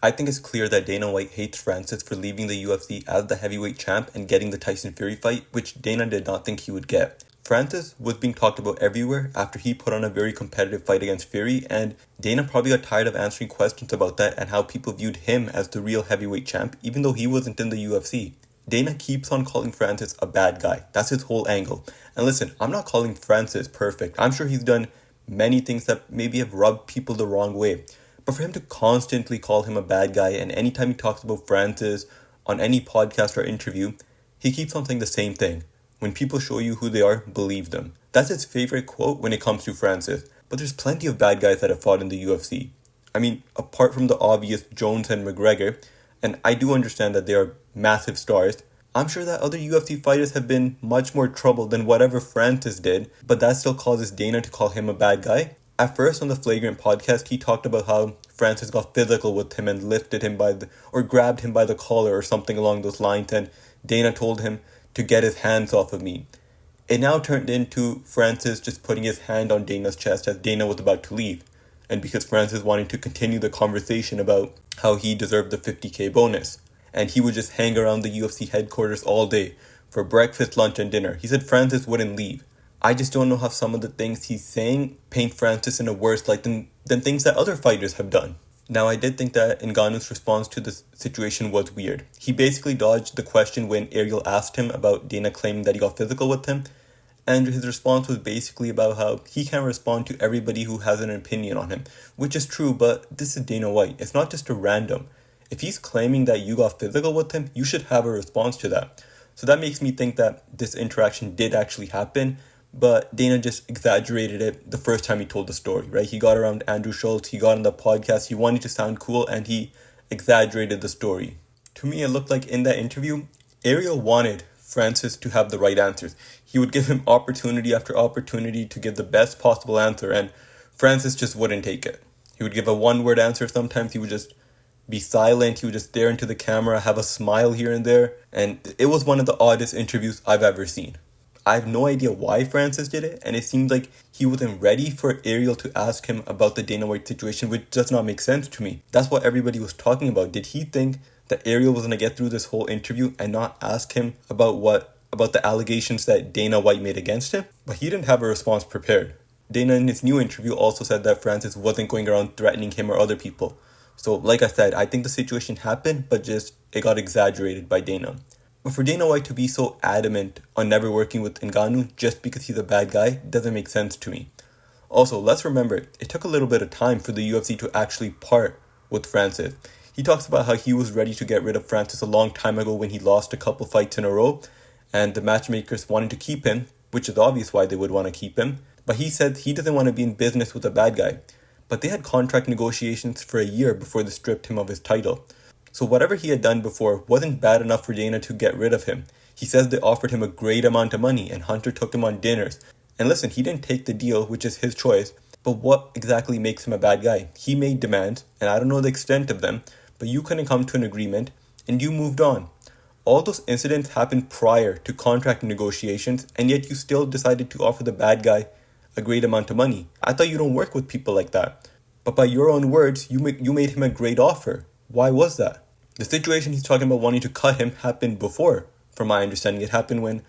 I think it's clear that Dana White hates Francis for leaving the UFC as the heavyweight champ and getting the Tyson Fury fight, which Dana did not think he would get. Francis was being talked about everywhere after he put on a very competitive fight against Fury, and Dana probably got tired of answering questions about that and how people viewed him as the real heavyweight champ, even though he wasn't in the UFC. Dana keeps on calling Francis a bad guy. That's his whole angle. And listen, I'm not calling Francis perfect. I'm sure he's done many things that maybe have rubbed people the wrong way. But for him to constantly call him a bad guy, and anytime he talks about Francis on any podcast or interview, he keeps on saying the same thing. When people show you who they are, believe them. That's his favorite quote when it comes to Francis. But there's plenty of bad guys that have fought in the UFC. I mean, apart from the obvious Jones and McGregor, and I do understand that they are massive stars, I'm sure that other UFC fighters have been much more trouble than whatever Francis did, but that still causes Dana to call him a bad guy. At first on the Flagrant podcast, he talked about how Francis got physical with him and lifted him or grabbed him by the collar or something along those lines, and Dana told him to get his hands off of me. It now turned into Francis just putting his hand on Dana's chest as Dana was about to leave. And because Francis wanted to continue the conversation about how he deserved the $50K bonus. And he would just hang around the UFC headquarters all day for breakfast, lunch, and dinner. He said Francis wouldn't leave. I just don't know how some of the things he's saying paint Francis in a worse light than things that other fighters have done. Now, I did think that Ngannou's response to this situation was weird. He basically dodged the question when Ariel asked him about Dana claiming that he got physical with him, and his response was basically about how he can't respond to everybody who has an opinion on him, which is true, but this is Dana White. It's not just a random. If he's claiming that you got physical with him, you should have a response to that. So that makes me think that this interaction did actually happen, but Dana just exaggerated it the first time he told the story, right? He got around Andrew Schultz, he got on the podcast, he wanted to sound cool, and he exaggerated the story. To me, it looked like in that interview, Ariel wanted Francis to have the right answers. He would give him opportunity after opportunity to give the best possible answer, and Francis just wouldn't take it. He would give a one-word answer. Sometimes he would just be silent. He would just stare into the camera, have a smile here and there, and it was one of the oddest interviews I've ever seen. I have no idea why Francis did it, and it seemed like he wasn't ready for Ariel to ask him about the Dana White situation, which does not make sense to me. That's what everybody was talking about. Did he think that Ariel was going to get through this whole interview and not ask him about the allegations that Dana White made against him? But he didn't have a response prepared. Dana in his new interview also said that Francis wasn't going around threatening him or other people. So like I said, I think the situation happened, but just it got exaggerated by Dana. But for Dana White to be so adamant on never working with Ngannou just because he's a bad guy doesn't make sense to me. Also, let's remember, it took a little bit of time for the UFC to actually part with Francis. He talks about how he was ready to get rid of Francis a long time ago when he lost a couple fights in a row, and the matchmakers wanted to keep him, which is obvious why they would want to keep him. But he said he doesn't want to be in business with a bad guy. But they had contract negotiations for a year before they stripped him of his title. So whatever he had done before wasn't bad enough for Dana to get rid of him. He says they offered him a great amount of money and Hunter took him on dinners. And listen, he didn't take the deal, which is his choice. But what exactly makes him a bad guy? He made demands, and I don't know the extent of them, but you couldn't come to an agreement, and you moved on. All those incidents happened prior to contract negotiations, and yet you still decided to offer the bad guy a great amount of money. I thought you don't work with people like that. But by your own words, you made him a great offer. Why was that? The situation he's talking about wanting to cut him happened before, from my understanding. It happened when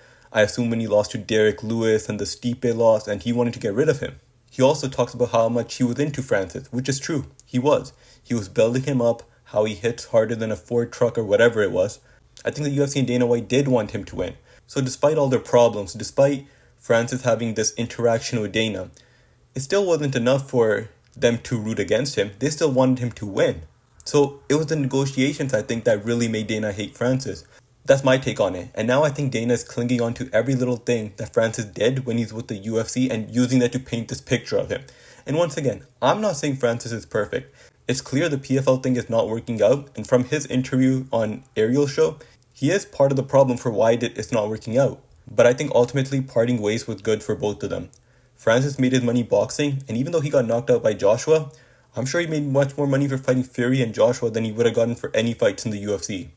he lost to Derek Lewis and the Stipe loss, and he wanted to get rid of him. He also talks about how much he was into Francis, which is true. He was. He was building him up, how he hits harder than a Ford truck or whatever it was. I think the UFC and Dana White did want him to win. So despite all their problems, despite Francis having this interaction with Dana, it still wasn't enough for them to root against him. They still wanted him to win. So it was the negotiations, I think, that really made Dana hate Francis. That's my take on it. And now I think Dana is clinging on to every little thing that Francis did when he's with the UFC and using that to paint this picture of him. And once again, I'm not saying Francis is perfect. It's clear the PFL thing is not working out. And from his interview on Ariel's show, he is part of the problem for why it's not working out. But I think ultimately parting ways was good for both of them. Francis made his money boxing, and even though he got knocked out by Joshua, I'm sure he made much more money for fighting Fury and Joshua than he would have gotten for any fights in the UFC.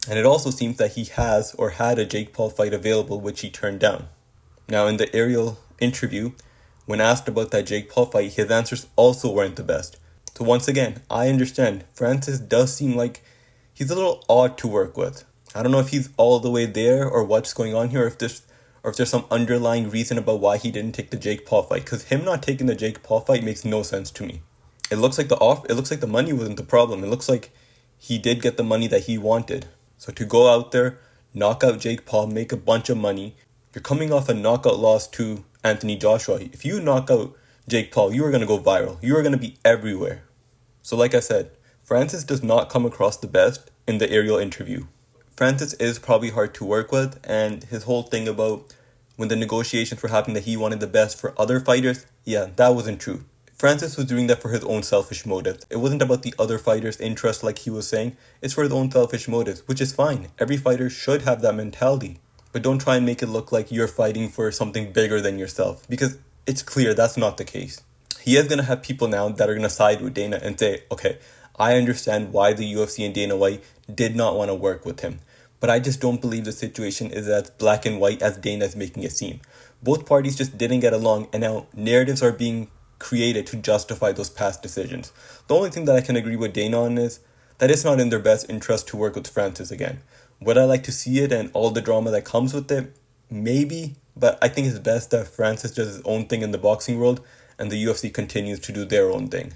And it also seems that he has or had a Jake Paul fight available, which he turned down. Now, in the Ariel interview, when asked about that Jake Paul fight, his answers also weren't the best. So once again, I understand Francis does seem like he's a little odd to work with. I don't know if he's all the way there or what's going on here, or if there's some underlying reason about why he didn't take the Jake Paul fight. Because him not taking the Jake Paul fight makes no sense to me. It looks like the money wasn't the problem. It looks like he did get the money that he wanted. So to go out there, knock out Jake Paul, make a bunch of money. You're coming off a knockout loss to Anthony Joshua. If you knock out Jake Paul, you are going to go viral. You are going to be everywhere. So like I said, Francis does not come across the best in the Ariel interview. Francis is probably hard to work with, and his whole thing about when the negotiations were happening that he wanted the best for other fighters, yeah, that wasn't true. Francis was doing that for his own selfish motives. It wasn't about the other fighters' interest like he was saying. It's for his own selfish motives, which is fine. Every fighter should have that mentality. But don't try and make it look like you're fighting for something bigger than yourself, because it's clear that's not the case. He is going to have people now that are going to side with Dana and say, okay, I understand why the UFC and Dana White did not want to work with him. But I just don't believe the situation is as black and white as Dana is making it seem. Both parties just didn't get along, and now narratives are being created to justify those past decisions. The only thing that I can agree with Dana on is that it's not in their best interest to work with Francis again. Would I like to see it and all the drama that comes with it? Maybe, but I think it's best that Francis does his own thing in the boxing world and the UFC continues to do their own thing.